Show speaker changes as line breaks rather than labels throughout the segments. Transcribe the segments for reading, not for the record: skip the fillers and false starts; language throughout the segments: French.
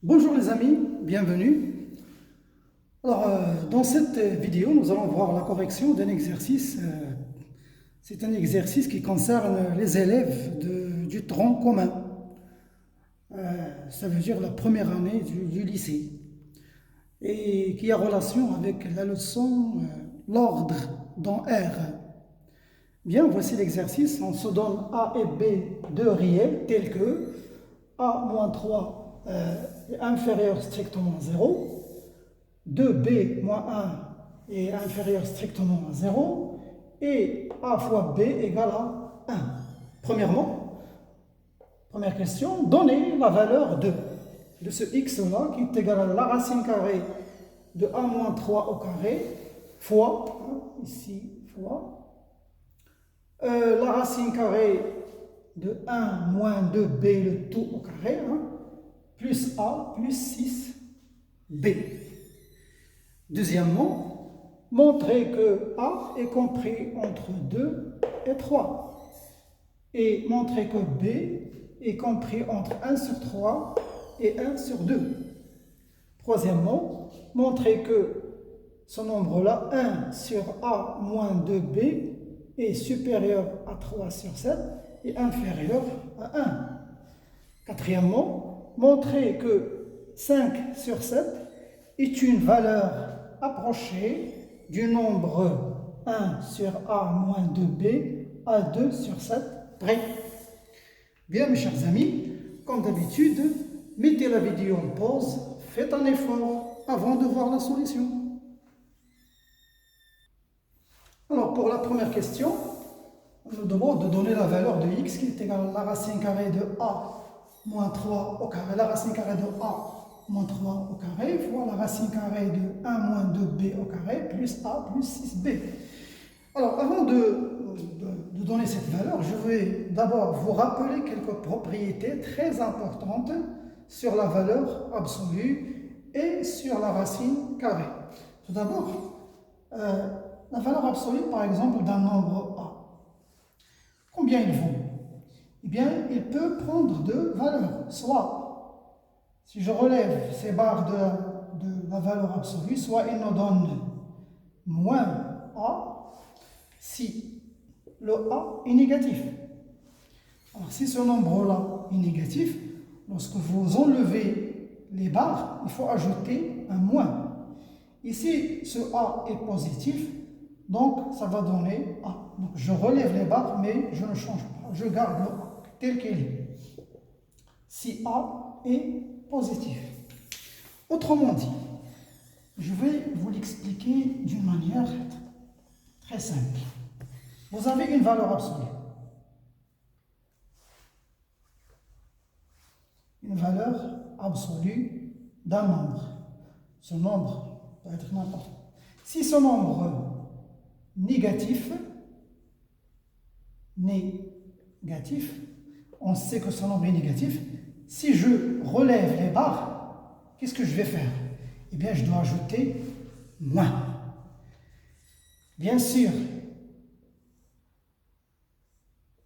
Bonjour les amis, bienvenue. Alors, dans cette vidéo, nous allons voir la correction d'un exercice. C'est un exercice qui concerne les élèves du tronc commun. Ça veut dire la première année du lycée. Et qui a relation avec la leçon l'ordre dans R. Bien, voici l'exercice. On se donne A et B deux réels tels que A moins 3 est inférieur strictement à 0, 2b moins 1 est inférieur strictement à 0, et a fois b égale à 1. Premièrement, première question, donnez la valeur de ce x-là qui est égal à la racine carrée de a moins 3 au carré fois, ici, fois, la racine carrée de 1 moins 2b le tout au carré, plus a plus 6b. Deuxièmement, montrer que a est compris entre 2 et 3. Et montrer que b est compris entre 1 sur 3 et 1 sur 2. Troisièmement, montrer que ce nombre-là, 1 sur a moins 2b, est supérieur à 3 sur 7 et inférieur à 1. Quatrièmement, montrer que 5 sur 7 est une valeur approchée du nombre 1 sur a moins 2b à 2 sur 7 près. Bien mes chers amis, comme d'habitude, mettez la vidéo en pause, faites un effort avant de voir la solution. Alors pour la première question, on nous demande de donner la valeur de x qui est égale à la racine carrée de a moins 3 au carré, la racine carrée de a moins 3 au carré fois la racine carrée de 1 moins 2b au carré plus a plus 6b. Alors avant de donner cette valeur, je vais d'abord vous rappeler quelques propriétés très importantes sur la valeur absolue et sur la racine carrée. Tout d'abord, la valeur absolue par exemple d'un nombre a. Combien il vaut? Eh bien, il peut prendre deux valeurs. Soit, si je relève ces barres de la valeur absolue, soit il nous donne moins A si le A est négatif. Alors, si ce nombre-là est négatif, lorsque vous enlevez les barres, il faut ajouter un moins. Ici, ce A est positif, donc ça va donner A. Donc, je relève les barres, mais je ne change pas. Je garde le A tel qu'il est. Si A est positif. Autrement dit, je vais vous l'expliquer d'une manière très simple. Vous avez une valeur absolue. Une valeur absolue d'un nombre. Ce nombre peut être n'importe quoi. Si ce nombre négatif, on sait que ce nombre est négatif, si je relève les barres, qu'est-ce que je vais faire? Eh bien, je dois ajouter moins. Bien sûr,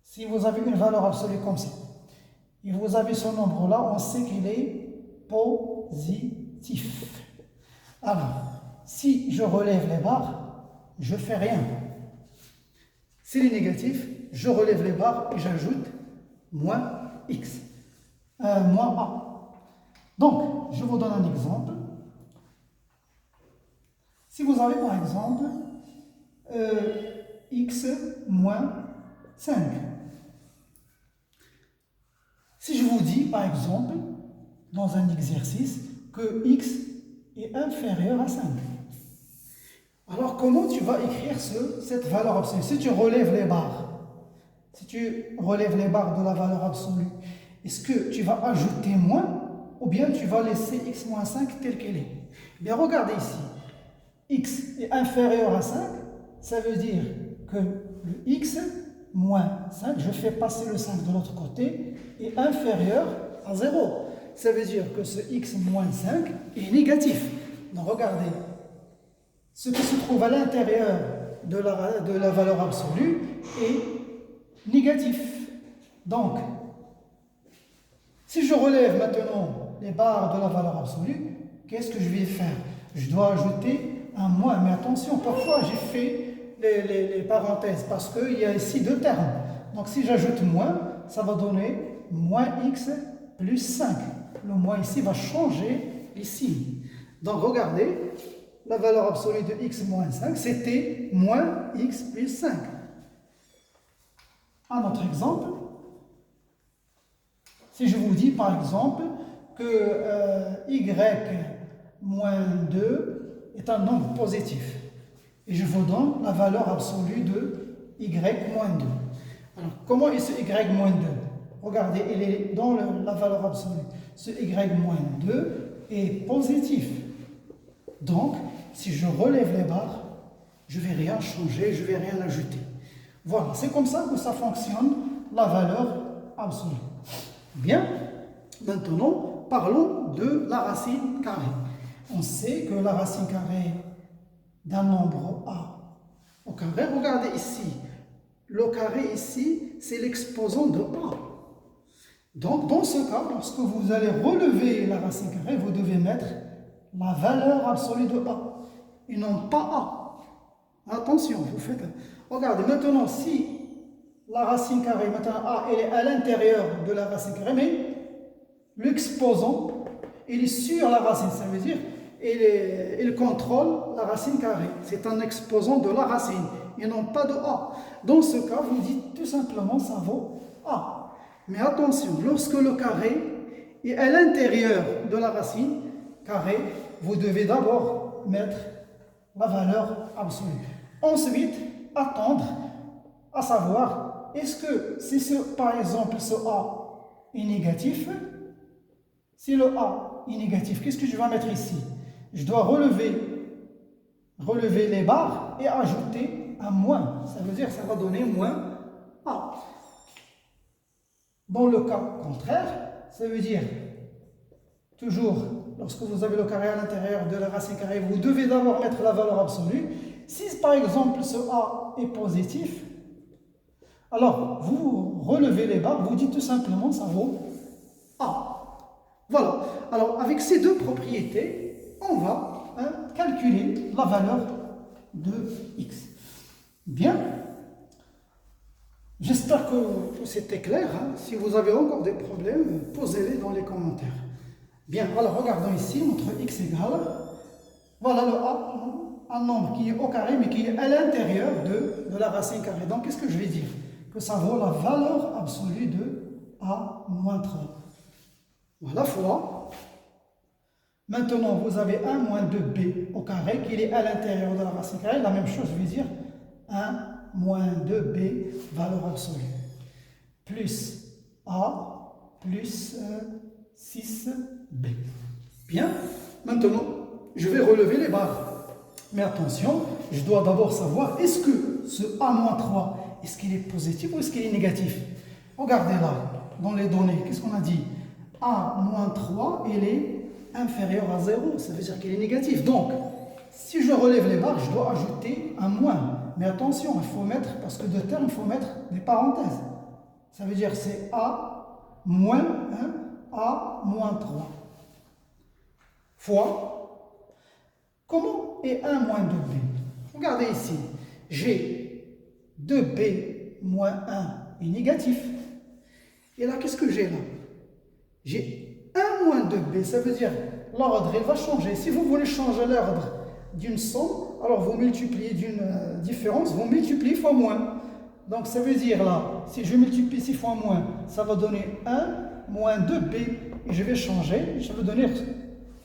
si vous avez une valeur absolue comme ça, et vous avez ce nombre-là, on sait qu'il est positif. Alors, si je relève les barres, je ne fais rien. S'il est négatif, je relève les barres et j'ajoute moins x, moins a. Donc, je vous donne un exemple. Si vous avez par exemple x moins 5. Si je vous dis par exemple, dans un exercice, que x est inférieur à 5. Alors comment tu vas écrire cette valeur absolue? Si tu relèves les barres, de la valeur absolue, est-ce que tu vas ajouter moins ou bien tu vas laisser x moins 5 tel qu'elle est? Eh bien regardez ici, x est inférieur à 5, ça veut dire que le x moins 5, je fais passer le 5 de l'autre côté, est inférieur à 0. Ça veut dire que ce x moins 5 est négatif. Donc regardez, ce qui se trouve à l'intérieur de la valeur absolue est négatif. Donc, si je relève maintenant les barres de la valeur absolue, qu'est-ce que je vais faire? Je dois ajouter un moins. Mais attention, parfois j'ai fait les parenthèses parce qu'il y a ici deux termes. Donc si j'ajoute moins, ça va donner moins x plus 5. Le moins ici va changer ici. Donc regardez, la valeur absolue de x moins 5, c'était moins x plus 5. Un autre exemple, si je vous dis par exemple que y moins 2 est un nombre positif, et je vous donne la valeur absolue de y moins 2. Alors, comment est ce y moins 2? Regardez, il est dans la valeur absolue. Ce y moins 2 est positif. Donc, si je relève les barres, je ne vais rien changer, je ne vais rien ajouter. Voilà, c'est comme ça que ça fonctionne, la valeur absolue. Bien, maintenant, parlons de la racine carrée. On sait que la racine carrée d'un nombre a au carré, regardez ici, le carré ici, c'est l'exposant de a. Donc, dans ce cas, lorsque vous allez relever la racine carrée, vous devez mettre la valeur absolue de a, et non pas a. Attention, vous faites... Regardez, maintenant, si la racine carrée, maintenant a, elle est à l'intérieur de la racine carrée, mais l'exposant, il est sur la racine, ça veut dire il contrôle la racine carrée. C'est un exposant de la racine et non pas de a. Dans ce cas, vous dites tout simplement ça vaut a. Mais attention, lorsque le carré est à l'intérieur de la racine carrée, vous devez d'abord mettre la valeur absolue. Ensuite, attendre à savoir est-ce que si par exemple ce a est négatif, si le a est négatif, qu'est-ce que je vais mettre ici? Je dois relever les barres et ajouter un moins. Ça veut dire que ça va donner moins a. Dans le cas contraire, ça veut dire toujours, lorsque vous avez le carré à l'intérieur de la racine carrée, vous devez d'abord mettre la valeur absolue. Si par exemple ce a est positif, alors vous relevez les barres, vous dites tout simplement ça vaut a. Voilà. Alors avec ces deux propriétés, on va calculer la valeur de x. Bien. J'espère que c'était clair. Si vous avez encore des problèmes, posez-les dans les commentaires. Bien, alors regardons ici, notre x égale, voilà le a, un nombre qui est au carré, mais qui est à l'intérieur de la racine carrée. Donc, qu'est-ce que je vais dire? Que ça vaut la valeur absolue de a moins 3. Voilà, fois. Maintenant, vous avez 1 moins 2b au carré, qui est à l'intérieur de la racine carrée. La même chose, je vais dire 1 moins 2b, valeur absolue, plus a plus 6b. Bien, maintenant, je vais relever les barres. Mais attention, je dois d'abord savoir, est-ce que ce a moins 3, est-ce qu'il est positif ou est-ce qu'il est négatif? Regardez là, dans les données, qu'est-ce qu'on a dit? A moins 3, il est inférieur à 0, ça veut dire qu'il est négatif. Donc, si je relève les barres, je dois ajouter un moins. Mais attention, il faut mettre, parce que de terme, il faut mettre des parenthèses. Ça veut dire c'est A moins 1, A moins 3. Fois, comment est 1 moins 2b? Regardez ici, j'ai 2b moins 1 est négatif. Et là, qu'est-ce que j'ai là? J'ai 1 moins 2b, ça veut dire l'ordre, il va changer. Si vous voulez changer l'ordre d'une somme, alors vous multipliez d'une différence, vous multipliez fois moins. Donc ça veut dire là, si je multiplie 6 fois moins, ça va donner 1 moins 2b. Et je vais changer, je vais donner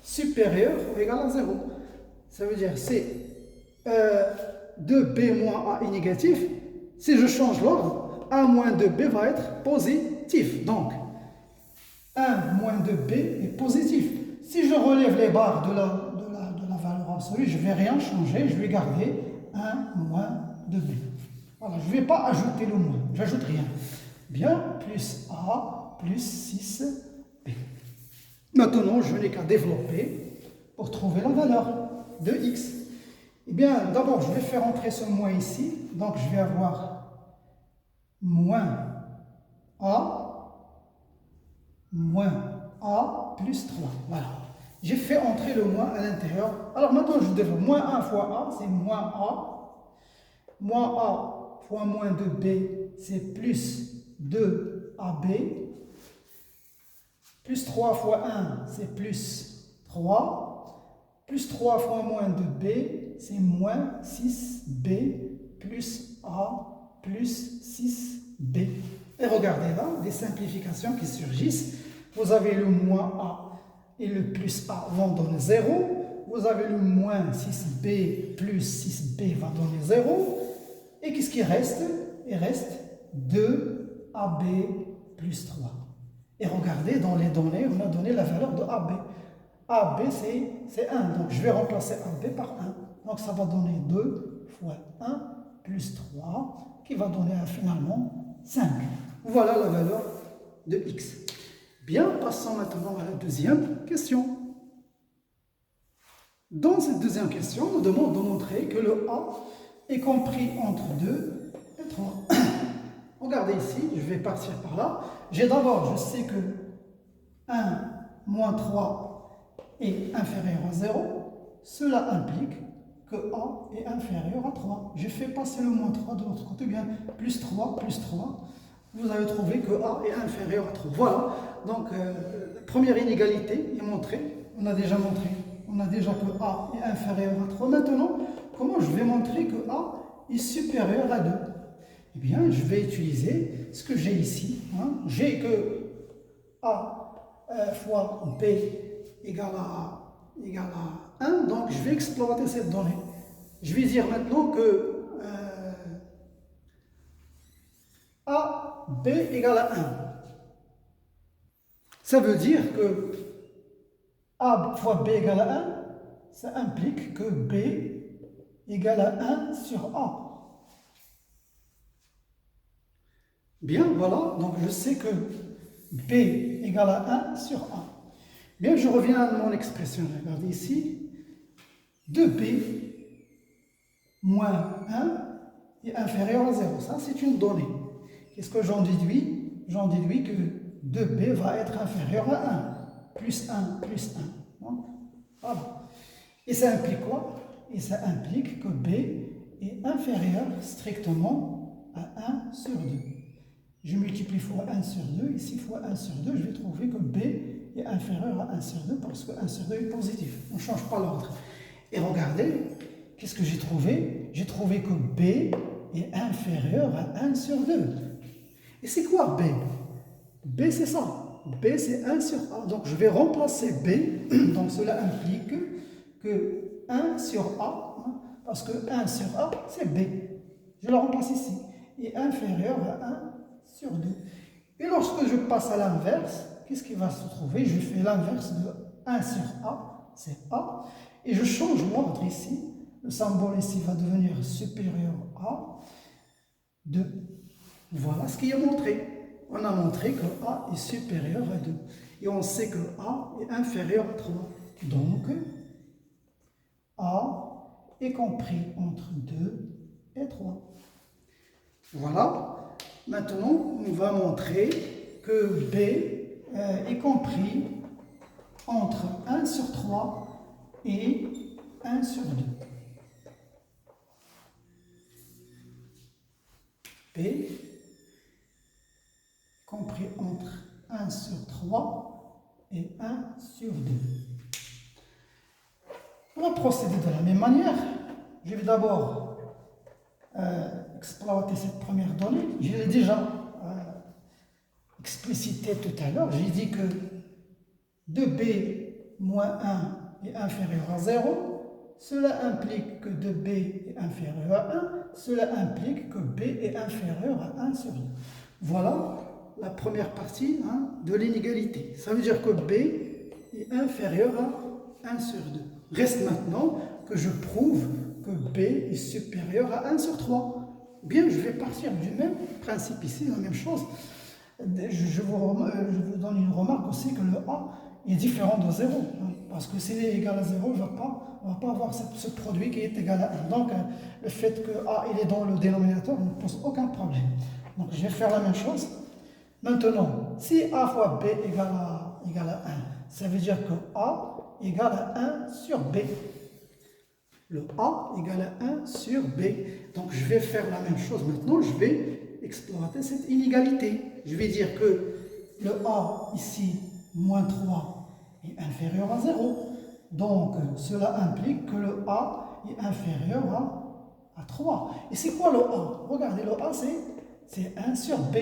supérieur ou égal à 0. Ça veut dire c'est 2b moins a est négatif. Si je change l'ordre, 1 moins 2b va être positif. Donc 1 moins 2b est positif. Si je relève les barres de la valeur absolue, je ne vais rien changer, je vais garder 1 moins 2b. Voilà, je ne vais pas ajouter le moins, j'ajoute rien. Bien, plus a plus 6b. Maintenant, je n'ai qu'à développer pour trouver la valeur de x. Eh bien, d'abord, je vais faire entrer ce moins ici. Donc, je vais avoir moins a A plus 3. Voilà. J'ai fait entrer le moins à l'intérieur. Alors maintenant, je développe. Moins 1 fois A, c'est moins A. Moins A fois moins 2B, c'est plus 2AB. Plus 3 fois 1, c'est plus 3. Plus 3 fois moins 2B, c'est moins 6B plus A plus 6B. Et regardez là, des simplifications qui surgissent. Vous avez le moins A et le plus A vont donner 0. Vous avez le moins 6B plus 6B va donner 0. Et qu'est-ce qui reste? Il reste 2AB plus 3. Et regardez, dans les données, on a donné la valeur de AB. AB, c'est 1. Donc, je vais remplacer AB par 1. Donc, ça va donner 2 fois 1 plus 3, qui va donner finalement 5. Voilà la valeur de x. Bien, passons maintenant à la deuxième question. Dans cette deuxième question, on nous demande de montrer que le A est compris entre 2 et 3. Regardez ici, je vais partir par là. Je sais que 1 moins 3 est inférieur à 0. Cela implique que A est inférieur à 3. Je fais passer le moins 3 de l'autre côté, bien plus 3, plus 3. Vous avez trouvé que A est inférieur à 3. Voilà, donc la première inégalité est montrée. On a déjà que A est inférieur à 3. Maintenant, comment je vais montrer que A est supérieur à 2? Eh bien, je vais utiliser ce que j'ai ici. J'ai que A fois B égale à 1, donc je vais exploiter cette donnée. Je vais dire maintenant que A, B égale à 1. Ça veut dire que A fois B égale à 1, ça implique que B égale à 1 sur A. Bien, voilà, donc je sais que B égale à 1 sur A. Bien, je reviens à mon expression, regardez ici. 2B moins 1 est inférieur à 0. Ça, c'est une donnée. Qu'est-ce que j'en déduis? J'en déduis que 2B va être inférieur à 1. Plus 1, plus 1. Donc, voilà. Et ça implique quoi? Et ça implique que B est inférieur strictement à 1 sur 2. Je multiplie fois 1 sur 2, ici fois 1 sur 2, je vais trouver que B est inférieur à 1 sur 2 parce que 1 sur 2 est positif. On ne change pas l'ordre. Et regardez, qu'est-ce que j'ai trouvé? J'ai trouvé que B est inférieur à 1 sur 2. Et c'est quoi B? B, c'est ça. B, c'est 1 sur A. Donc, je vais remplacer B. Donc, cela implique que 1 sur A, parce que 1 sur A, c'est B. Je le remplace ici. Est inférieur à 1 sur 2. Et lorsque je passe à l'inverse, qu'est-ce qui va se trouver? Je fais l'inverse de 1 sur A, c'est A. Et je change l'ordre ici. Le symbole ici va devenir supérieur à 2. Voilà ce qui est montré. On a montré que A est supérieur à 2. Et on sait que A est inférieur à 3. Donc, A est compris entre 2 et 3. Voilà. Maintenant, on va montrer que B est compris entre 1 sur 3 et 1 sur 2. B compris entre 1 sur 3 et 1 sur 2. On va procéder de la même manière. Je vais d'abord exploiter cette première donnée. Je l'ai déjà explicité tout à l'heure. J'ai dit que 2b moins 1 est inférieur à 0. Cela implique que 2b est inférieur à 1. Cela implique que b est inférieur à 1 sur 2. Voilà la première partie de l'inégalité. Ça veut dire que b est inférieur à 1 sur 2. Reste maintenant que je prouve que b est supérieur à 1 sur 3. Bien, je vais partir du même principe ici, la même chose. Je vous donne une remarque aussi que le A est différent de 0. Parce que s'il est égal à 0, on ne va pas avoir ce produit qui est égal à 1. Donc, le fait que A il est dans le dénominateur ne pose aucun problème. Donc, je vais faire la même chose. Maintenant, si A fois B égale à égale à 1. Ça veut dire que A égale à 1 sur B. Le A égale à 1 sur B. Donc je vais faire la même chose maintenant. Je vais exploiter cette inégalité. Je vais dire que le A ici, moins 3, est inférieur à 0. Donc cela implique que le A est inférieur à 3. Et c'est quoi le A? Regardez, le A c'est 1 sur B.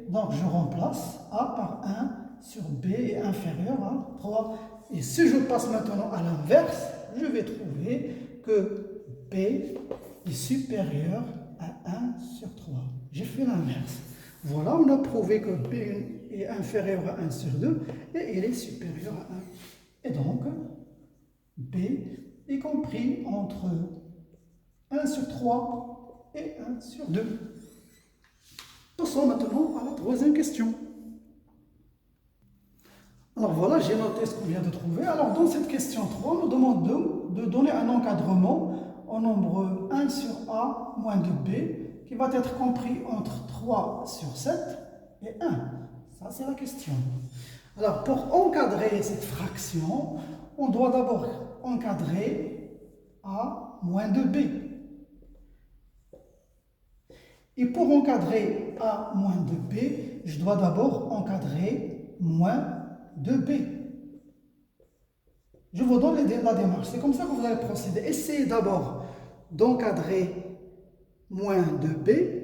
Donc je remplace A par 1 sur B est inférieur à 3. Et si je passe maintenant à l'inverse, je vais trouver que B est supérieur à 1 sur 3. J'ai fait l'inverse. Voilà, on a prouvé que B est inférieur à 1 sur 2 et il est supérieur à 1. Et donc, B est compris entre 1 sur 3 et 1 sur 2. Passons maintenant à la troisième question. Alors voilà, j'ai noté ce qu'on vient de trouver. Alors dans cette question 3, on nous demande de donner un encadrement au nombre 1 sur A moins 2B qui va être compris entre 3 sur 7 et 1. Ça, c'est la question. Alors pour encadrer cette fraction, on doit d'abord encadrer A moins 2B. Et pour encadrer A moins 2B, je dois d'abord encadrer moins 2B. Je vous donne la démarche. C'est comme ça que vous allez procéder. Essayez d'abord d'encadrer moins 2B.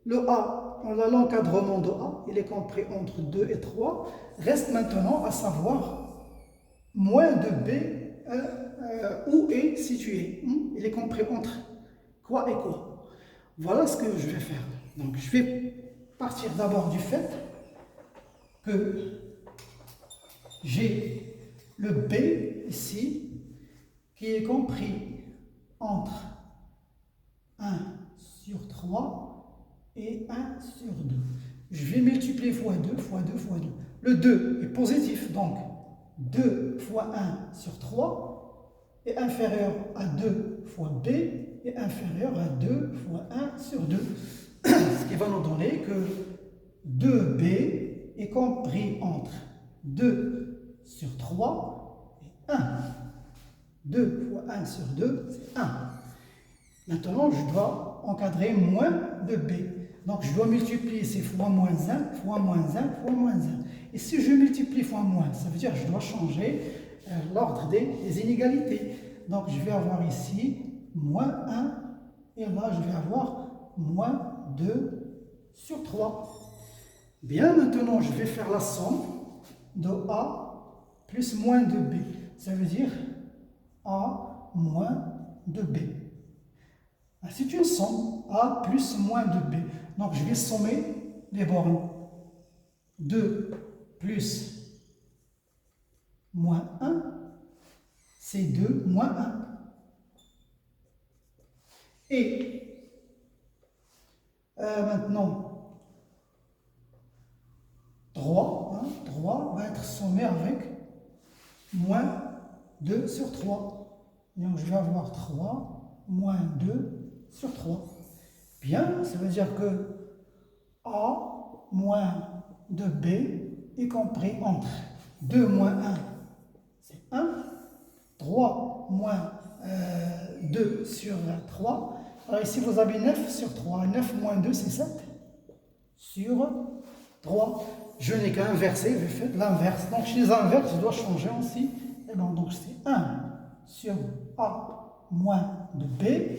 Le A, on a l'encadrement de A, il est compris entre 2 et 3. Reste maintenant à savoir moins 2B où est situé. Il est compris entre quoi et quoi. Voilà ce que je vais faire. Donc je vais partir d'abord du fait que j'ai le B ici qui est compris entre 1 sur 3 et 1 sur 2. Je vais multiplier fois 2, fois 2, fois 2. Le 2 est positif, donc 2 fois 1 sur 3 est inférieur à 2 fois B est inférieur à 2 fois 1 sur 2. Ce qui va nous donner que 2B est compris entre 2 sur 3 et 1. 2 fois 1 sur 2, c'est 1. Maintenant, je dois encadrer moins de B. Donc, je dois multiplier ces fois moins 1, fois moins 1, fois moins 1. Et si je multiplie fois moins, ça veut dire que je dois changer l'ordre des inégalités. Donc, je vais avoir ici moins 1, et là, je vais avoir moins 2 sur 3. Bien, maintenant, je vais faire la somme de A plus moins de B. Ça veut dire A moins de B. C'est une somme A plus moins de B. Donc, je vais sommer les bornes. 2 plus moins 1, c'est 2 moins 1. Et maintenant, 3 va être sommé avec moins 2 sur 3. Donc, je vais avoir 3 moins 2 sur 3. Bien, ça veut dire que A moins 2B est compris entre 2 moins 1, c'est 1, 3 moins 2 sur 3. Alors ici, vous avez 9 sur 3. 9 moins 2, c'est 7 sur 3. Je n'ai qu'à inverser, je fais l'inverse. Donc, chez les inverses, je dois changer aussi. Et bon, donc, c'est 1 sur A moins 2B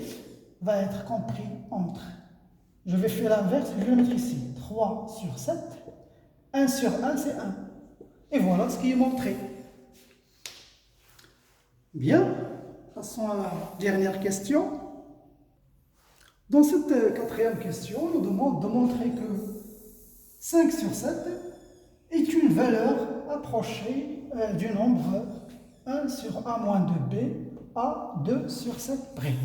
va être compris entre, je vais faire l'inverse, je vais mettre ici 3 sur 7, 1 sur 1 c'est 1. Et voilà ce qui est montré. Bien, passons à la dernière question. Dans cette quatrième question, on nous demande de montrer que 5 sur 7 est une valeur approchée du nombre 1 sur A moins 2B à 2 sur 7 près.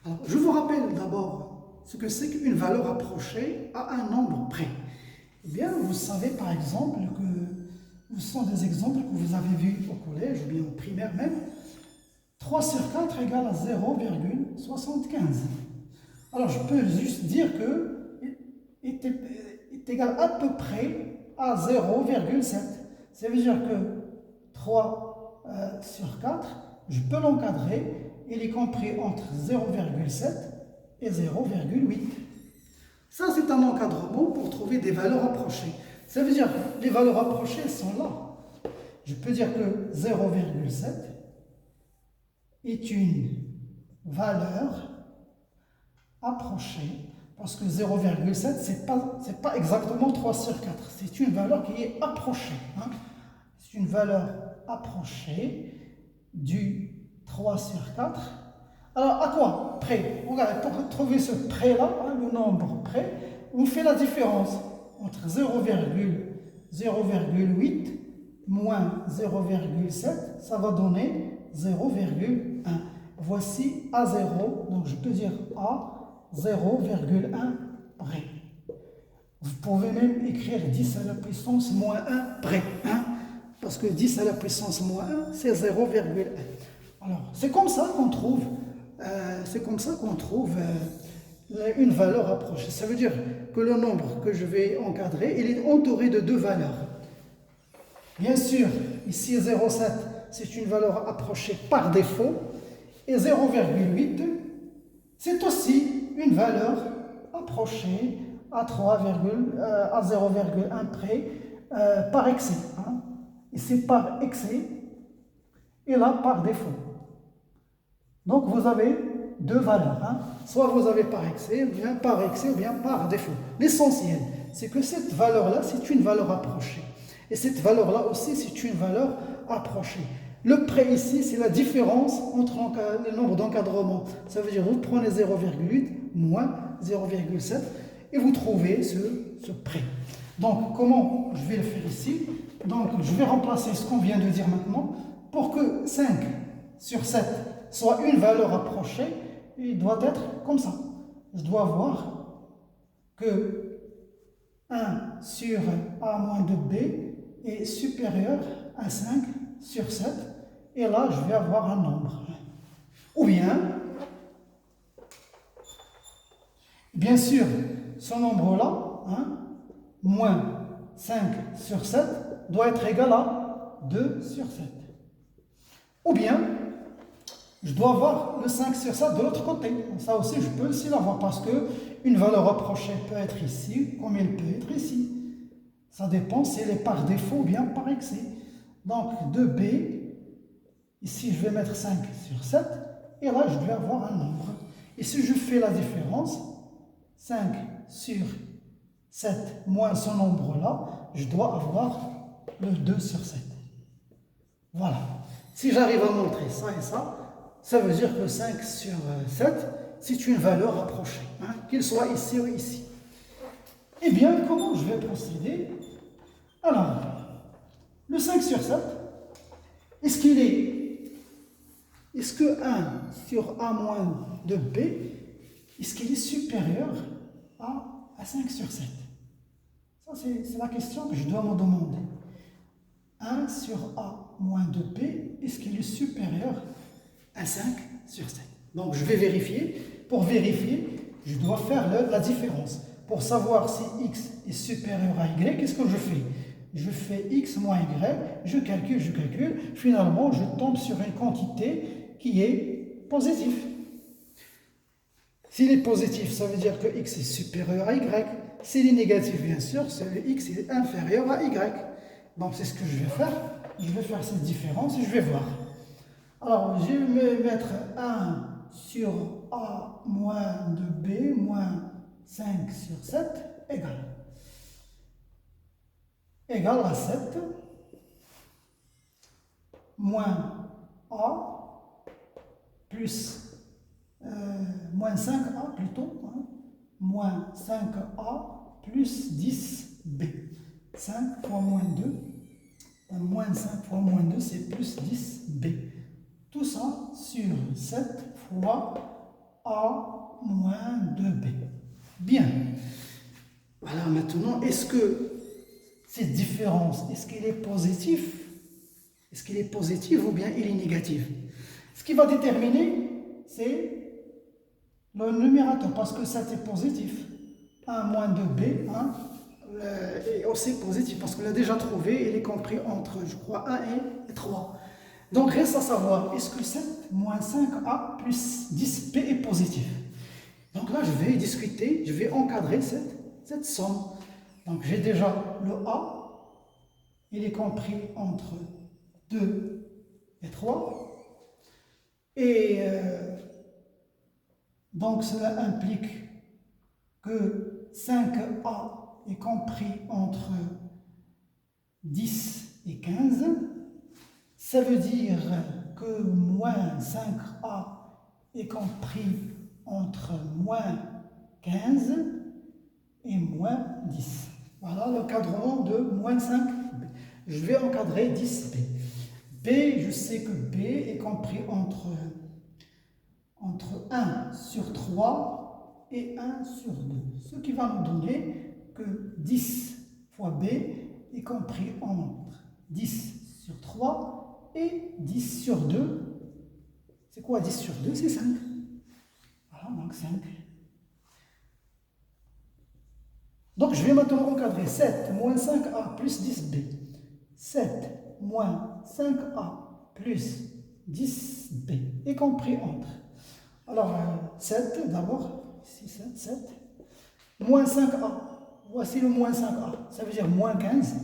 Alors, je vous rappelle d'abord ce que c'est qu'une valeur approchée à un nombre près. Eh bien, vous savez par exemple que ce sont des exemples que vous avez vus au collège ou bien au primaire même. 3 sur 4 égale à 0,75. Alors, je peux juste dire que est égal à peu près à 0,7. Ça veut dire que 3 sur 4, je peux l'encadrer. Il est compris entre 0,7 et 0,8. Ça, c'est un encadrement pour trouver des valeurs approchées. Ça veut dire que les valeurs approchées sont là. Je peux dire que 0,7 est une valeur approchée, parce que 0,7, ce n'est pas exactement 3 sur 4. C'est une valeur qui est approchée. Hein. C'est une valeur approchée du 3 sur 4. Alors, à quoi près? Regardez, pour trouver ce près-là, hein, le nombre près, on fait la différence entre 0,8 moins 0,7, ça va donner 0,1. Voici A0, donc je peux dire A 0,1 près. Vous pouvez même écrire 10 à la puissance moins 1 près, hein, parce que 10 à la puissance moins 1, c'est 0,1. Alors, c'est comme ça qu'on trouve, une valeur approchée. Ça veut dire que le nombre que je vais encadrer, il est entouré de deux valeurs. Bien sûr, ici 0,7, c'est une valeur approchée par défaut, et 0,8, c'est aussi une valeur approchée à 0,1 près par excès. Hein. Ici par excès et là par défaut. Donc vous avez deux valeurs. Hein. Soit vous avez par excès, ou bien par défaut. L'essentiel, c'est que cette valeur-là, c'est une valeur approchée. Et cette valeur-là aussi, c'est une valeur approchée. Le près ici, c'est la différence entre le nombre d'encadrements. Ça veut dire que vous prenez 0,8 moins 0,7 et vous trouvez ce près. Donc, comment je vais le faire ici? Donc, je vais remplacer ce qu'on vient de dire maintenant. Pour que 5 sur 7 soit une valeur approchée, il doit être comme ça. Je dois voir que 1 sur A moins 2B est supérieur à 5 sur 7. Et là, je vais avoir un nombre. Ou bien sûr, ce nombre-là, hein, moins 5 sur 7, doit être égal à 2 sur 7. Ou bien, je dois avoir le 5 sur 7 de l'autre côté. Ça aussi, je peux aussi l'avoir parce qu'une valeur approchée peut être ici, comme elle peut être ici. Ça dépend si elle est par défaut ou bien par excès. Donc, 2B. Ici, je vais mettre 5 sur 7, et là, je vais avoir un nombre. Et si je fais la différence, 5 sur 7 moins ce nombre-là, je dois avoir le 2 sur 7. Voilà. Si j'arrive à montrer ça et ça, ça veut dire que 5 sur 7, c'est une valeur approchée, hein, qu'il soit ici ou ici. Eh bien, comment je vais procéder? Alors, le 5 sur 7, est-ce que 1 sur A moins 2B, est-ce qu'il est supérieur à 5 sur 7? Ça, c'est la question que je dois me demander. 1 sur A moins 2B, est-ce qu'il est supérieur à 5 sur 7? Donc, je vais vérifier. Pour vérifier, je dois faire la différence. Pour savoir si x est supérieur à y, qu'est-ce que je fais? Je fais x moins y, je calcule. Finalement, je tombe sur une quantité qui est positif. S'il est positif, ça veut dire que x est supérieur à y. S'il est négatif, bien sûr, c'est que x est inférieur à y. Donc, c'est ce que je vais faire. Je vais faire cette différence et je vais voir. Alors, je vais mettre 1 sur A moins 2B moins 5 sur 7 égale à 7 moins A plus moins 5A plutôt, hein, moins 5A plus 10B. 5 fois moins 2, moins 5 fois moins 2, c'est plus 10B. Tout ça sur 7 fois A moins 2B. Bien. Alors maintenant, est-ce que cette différence, est-ce qu'elle est positive? Est-ce qu'elle est positive ou bien elle est négative? Ce qui va déterminer, c'est le numérateur, parce que 7 est positif. 1 moins 2b, hein, est aussi positif parce qu'on l'a déjà trouvé, il est compris entre, je crois, 1 et 3. Donc, reste à savoir, est-ce que 7 moins 5a plus 10b est positif? Donc là, je vais discuter, je vais encadrer cette somme. Donc, j'ai déjà le a, il est compris entre 2 et 3. Et donc, cela implique que 5a est compris entre 10 et 15. Ça veut dire que moins 5a est compris entre moins 15 et moins 10. Voilà l'encadrement de moins 5b. Je vais encadrer 10b. B, je sais que B est compris entre 1 sur 3 et 1 sur 2. Ce qui va nous donner que 10 fois B est compris entre 10 sur 3 et 10 sur 2. C'est quoi 10 sur 2? C'est 5. Voilà, donc 5. Donc je vais maintenant encadrer 7 moins 5a plus 10b. 7 moins 5a plus 10b est compris entre. Alors 7 d'abord, ici 7, moins 5a. Voici le moins 5a, ça veut dire moins 15.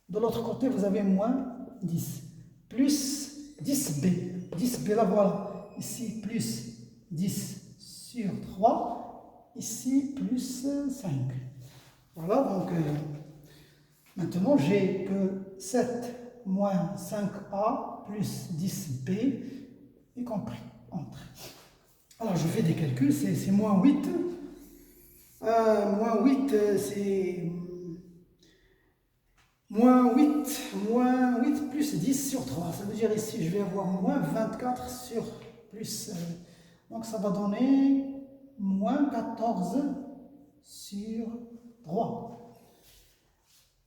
De l'autre côté, vous avez moins 10. Plus 10b. 10b, là voilà. Ici, plus 10 sur 3. Ici, plus 5. Voilà, donc maintenant, j'ai que 7 moins 5a plus 10b est compris entre. Alors, je fais des calculs, c'est moins 8. Moins 8, c'est... Moins 8 plus 10 sur 3. Ça veut dire ici, je vais avoir moins 24 sur plus. Donc, ça va donner moins 14 sur 3.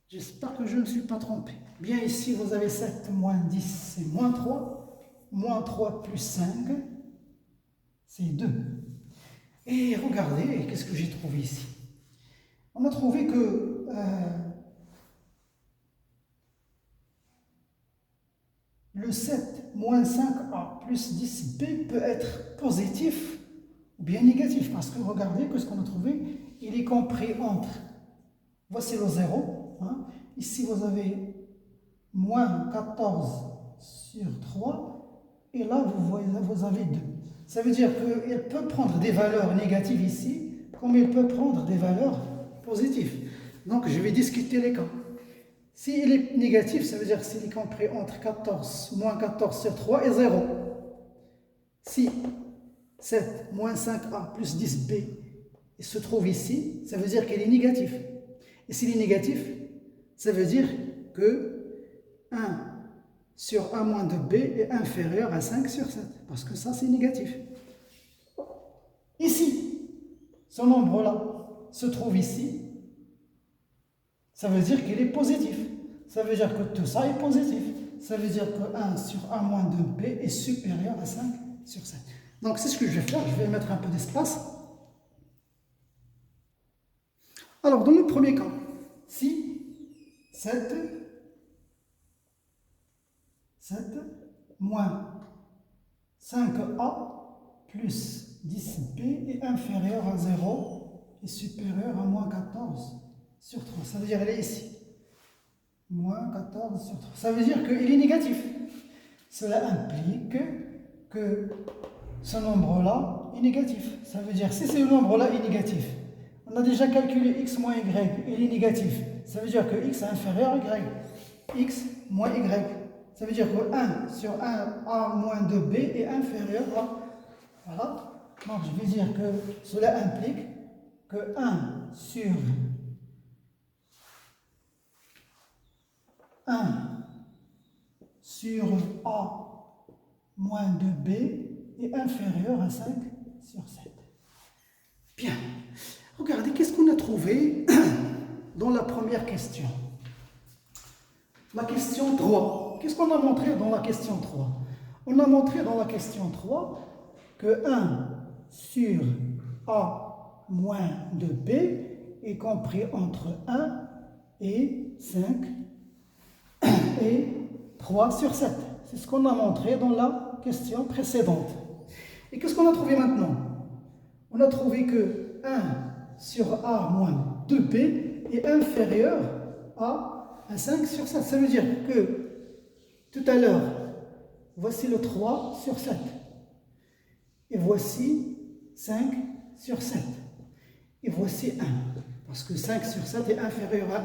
J'espère que je ne suis pas trompé. Bien, ici, vous avez 7 moins 10, c'est moins 3. Moins 3 plus 5, c'est 2. Et regardez, qu'est-ce que j'ai trouvé ici? On a trouvé que... le 7 moins 5a plus 10b peut être positif ou bien négatif. Parce que regardez que ce qu'on a trouvé, il est compris entre, voici le 0. Hein. Ici, vous avez moins 14 sur 3. Et là, vous avez 2. Ça veut dire qu'il peut prendre des valeurs négatives ici, comme il peut prendre des valeurs positives. Donc, je vais discuter les cas. S'il est négatif, ça veut dire s'il est compris entre 14, moins 14 sur 3 et 0. Si 7 moins 5a plus 10b il se trouve ici, ça veut dire qu'il est négatif. Et s'il est négatif, ça veut dire que 1 sur 1 moins 2b est inférieur à 5 sur 7. Parce que ça, c'est négatif. Ici, ce nombre-là se trouve ici. Ça veut dire qu'il est positif. Ça veut dire que tout ça est positif. Ça veut dire que 1 sur 1 moins 2b est supérieur à 5 sur 7. Donc c'est ce que je vais faire. Je vais mettre un peu d'espace. Alors dans le premier cas, si 7 moins 5a plus 10b est inférieur à 0 et supérieur à moins 14 sur 3. Ça veut dire qu'elle est ici. Moins 14 sur 3. Ça veut dire qu'il est négatif. Cela implique que ce nombre-là est négatif. Ça veut dire si ce nombre-là est négatif, on a déjà calculé x moins y, il est négatif. Ça veut dire que x est inférieur à y. X moins y. Ça veut dire que 1 sur 1a moins 2b est inférieur à... Voilà. Donc je vais dire que cela implique que 1 sur 1 sur a moins 2b est inférieur à 5 sur 7. Bien. Regardez, qu'est-ce qu'on a trouvé dans la première question? La question 3. Qu'est-ce qu'on a montré dans la question 3? On a montré dans la question 3 que 1 sur a moins 2b est compris entre 1 et 5 et 3 sur 7. C'est ce qu'on a montré dans la question précédente. Et qu'est-ce qu'on a trouvé maintenant? On a trouvé que 1 sur A moins 2B est inférieur à 5 sur 7. Ça veut dire que tout à l'heure, voici le 3 sur 7. Et voici 5 sur 7. Et voici 1. Parce que 5 sur 7 est inférieur à 1.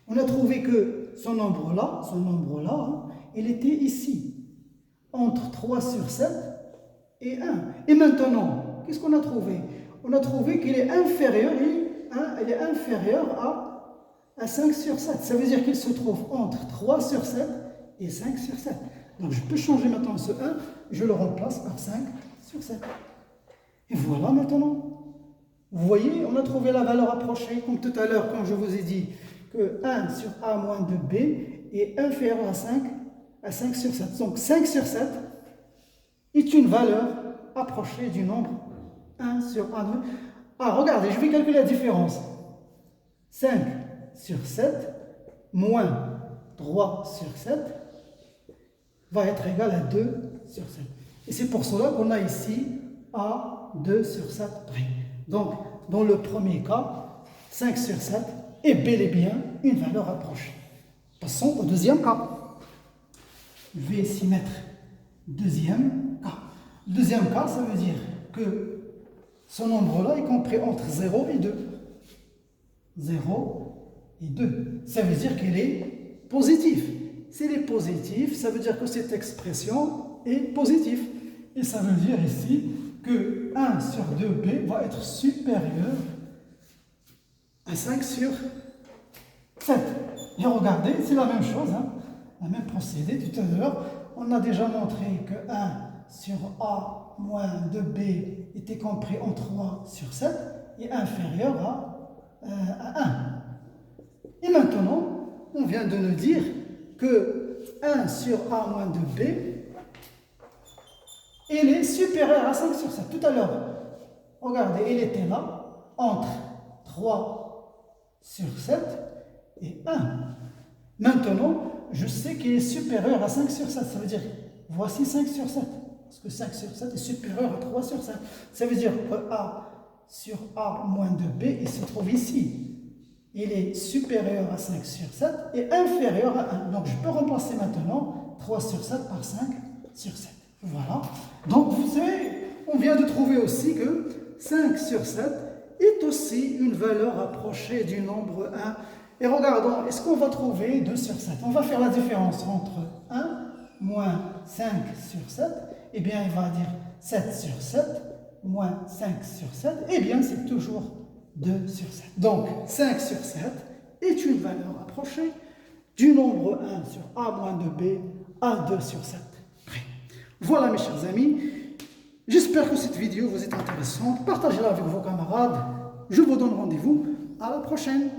On a trouvé que ce nombre-là, il était ici, entre 3 sur 7 et 1. Et maintenant, qu'est-ce qu'on a trouvé? On a trouvé qu'il est inférieur, il est inférieur à 5 sur 7. Ça veut dire qu'il se trouve entre 3 sur 7 et 5 sur 7. Donc je peux changer maintenant ce 1, je le remplace par 5 sur 7. Et voilà maintenant. Vous voyez, on a trouvé la valeur approchée, comme tout à l'heure, quand je vous ai dit que 1 sur A moins 2B est inférieur à 5 sur 7. Donc 5 sur 7 est une valeur approchée du nombre 1 sur A2. Ah, regardez, je vais calculer la différence. 5 sur 7 moins 3 sur 7 va être égal à 2 sur 7. Et c'est pour cela qu'on a ici A 2 sur 7 près. Donc, dans le premier cas, 5 sur 7 est bel et bien une valeur approchée. Passons au deuxième cas. Je vais ici mettre deuxième cas. Le deuxième cas, ça veut dire que ce nombre-là est compris entre 0 et 2. 0 et 2. Ça veut dire qu'il est positif. S'il est positif, ça veut dire que cette expression est positive. Et ça veut dire ici que 1 sur 2b va être supérieur à 5 sur 7. Et regardez, c'est la même chose, hein, la même procédé. Tout à l'heure, on a déjà montré que 1 sur A moins 2b était compris en 3 sur 7 et inférieur à 1. Et maintenant, on vient de nous dire que 1 sur A moins 2b il est supérieur à 5 sur 7. Tout à l'heure, regardez, il était là, entre 3 sur 7 et 1. Maintenant, je sais qu'il est supérieur à 5 sur 7. Ça veut dire, voici 5 sur 7. Parce que 5 sur 7 est supérieur à 3 sur 7. Ça veut dire que A sur A moins 2B, il se trouve ici. Il est supérieur à 5 sur 7 et inférieur à 1. Donc, je peux remplacer maintenant 3 sur 7 par 5 sur 7. Voilà. Donc, vous savez, on vient de trouver aussi que 5 sur 7 est aussi une valeur approchée du nombre 1. Et regardons, est-ce qu'on va trouver 2 sur 7? On va faire la différence entre 1 moins 5 sur 7. Eh bien, il va dire 7 sur 7 moins 5 sur 7. Eh bien, c'est toujours 2 sur 7. Donc, 5 sur 7 est une valeur approchée du nombre 1 sur A moins 2B à 2 sur 7. Voilà mes chers amis, j'espère que cette vidéo vous est intéressante. Partagez-la avec vos camarades. Je vous donne rendez-vous à la prochaine.